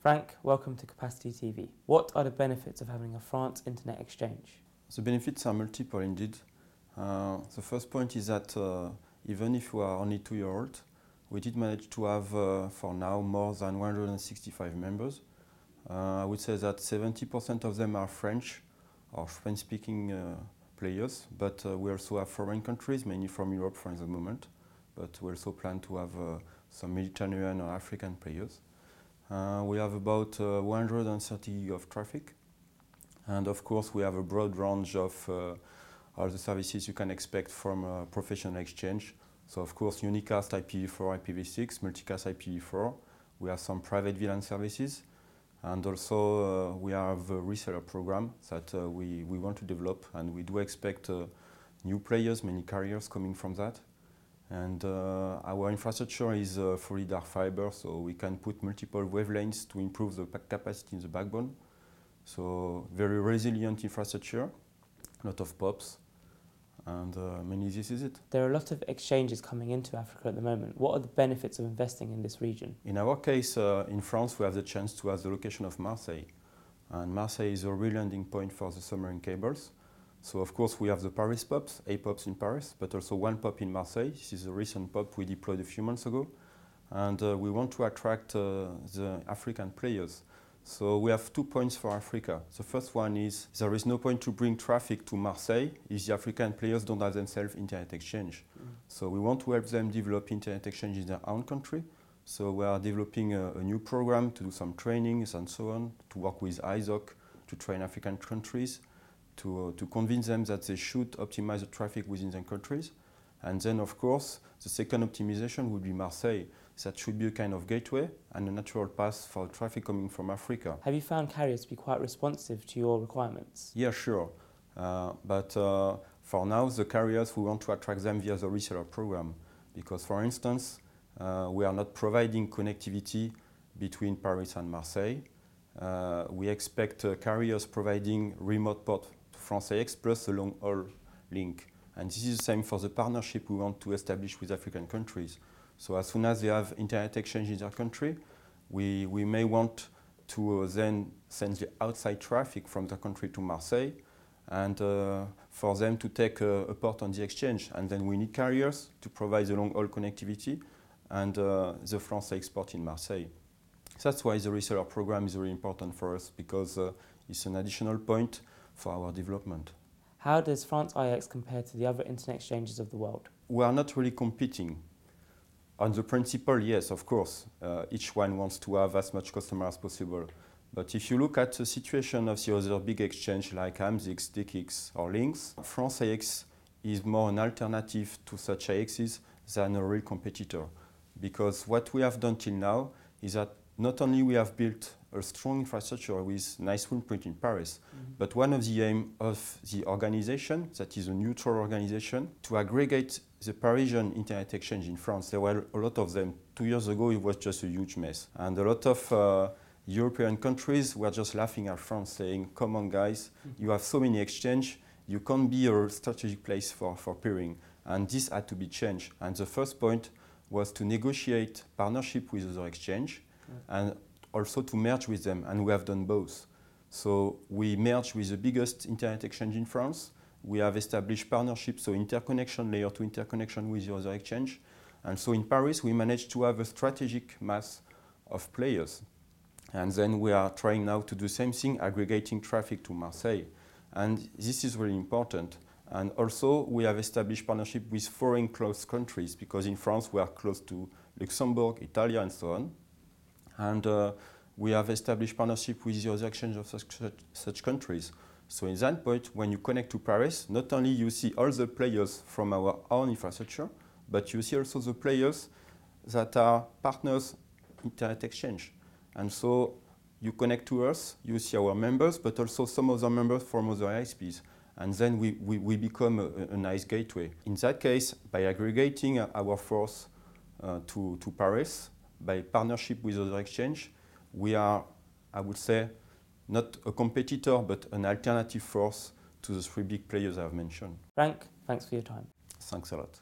Franck, welcome to CapacityTV. What are the benefits of having a France internet exchange? The benefits are multiple indeed. The first point is that even if we are only 2 years old, we did manage to have for now more than 165 members. I would say that 70% of them are French or French-speaking players, but we also have foreign countries, mainly from Europe for the moment. But we also plan to have some Mediterranean or African players. We have about 130 gig of traffic. And of course, we have a broad range of all the services you can expect from a professional exchange. So of course, unicast IPv4, IPv6, multicast IPv4. We have some private VLAN services. And also we have a reseller program that we want to develop. And we do expect new players, many carriers coming from that. And our infrastructure is fully dark fiber, so we can put multiple wavelengths to improve the capacity in the backbone. So very resilient infrastructure, a lot of POPs, and mainly this is it. There are a lot of exchanges coming into Africa at the moment. What are the benefits of investing in this region? In our case, in France, we have the chance to have the location of Marseille. And Marseille is a real landing point for the submarine cables. So of course we have the Paris POPs, 8 POPs in Paris, but also 1 POP in Marseille. This is a recent POP we deployed a few months ago. And we want to attract the African players. So we have 2 points for Africa. The first one is there is no point to bring traffic to Marseille if the African players don't have themselves internet exchange. So we want to help them develop internet exchange in their own country. So we are developing a new program to do some trainings and so on, to work with ISOC to train African countries, to convince them that they should optimize the traffic within their countries. And then, of course, the second optimization would be Marseille. That should be a kind of gateway and a natural path for traffic coming from Africa. Have you found carriers to be quite responsive to your requirements? Yeah, sure. But for now, the carriers, we want to attract them via the reseller program. Because, for instance, we are not providing connectivity between Paris and Marseille. We expect carriers providing remote port to France AX plus a long-haul link. And this is the same for the partnership we want to establish with African countries. So as soon as they have internet exchange in their country, we may want to then send the outside traffic from the country to Marseille and for them to take a port on the exchange. And then we need carriers to provide the long-haul connectivity and the France export in Marseille. That's why the reseller program is very important for us, because it's an additional point for our development. How does France IX compare to the other internet exchanges of the world? We are not really competing. On the principle, yes, of course, each one wants to have as much customer as possible. But if you look at the situation of the other big exchange like AMSIX, DKIX or Lynx, France AX is more an alternative to such AXs than a real competitor. Because what we have done till now is that not only we have built a strong infrastructure with nice footprint in Paris, but one of the aims of the organization, that is a neutral organization, to aggregate the Parisian internet exchange in France. There were a lot of them. 2 years ago, it was just a huge mess. And a lot of European countries were just laughing at France, saying, come on guys, you have so many exchanges, you can't be a strategic place for peering. And this had to be changed. And the first point was to negotiate partnership with other exchange, and also to merge with them, and we have done both. So we merged with the biggest internet exchange in France. We have established partnerships, so interconnection, layer 2 interconnection with the other exchange. And so in Paris, we managed to have a strategic mass of players. And then we are trying now to do the same thing, aggregating traffic to Marseille. And this is really important. And also, we have established partnership with foreign close countries, because in France, we are close to Luxembourg, Italy, and so on. And we have established partnership with the other exchange of such countries. So in that point, when you connect to Paris, not only you see all the players from our own infrastructure, but you see also the players that are partners in internet exchange. And so you connect to us, you see our members, but also some of the members from other ISPs. And then we become a nice gateway. In that case, by aggregating our force to Paris, by partnership with other exchange, we are, I would say, not a competitor, but an alternative force to the 3 big players I have mentioned. Franck, thanks for your time. Thanks a lot.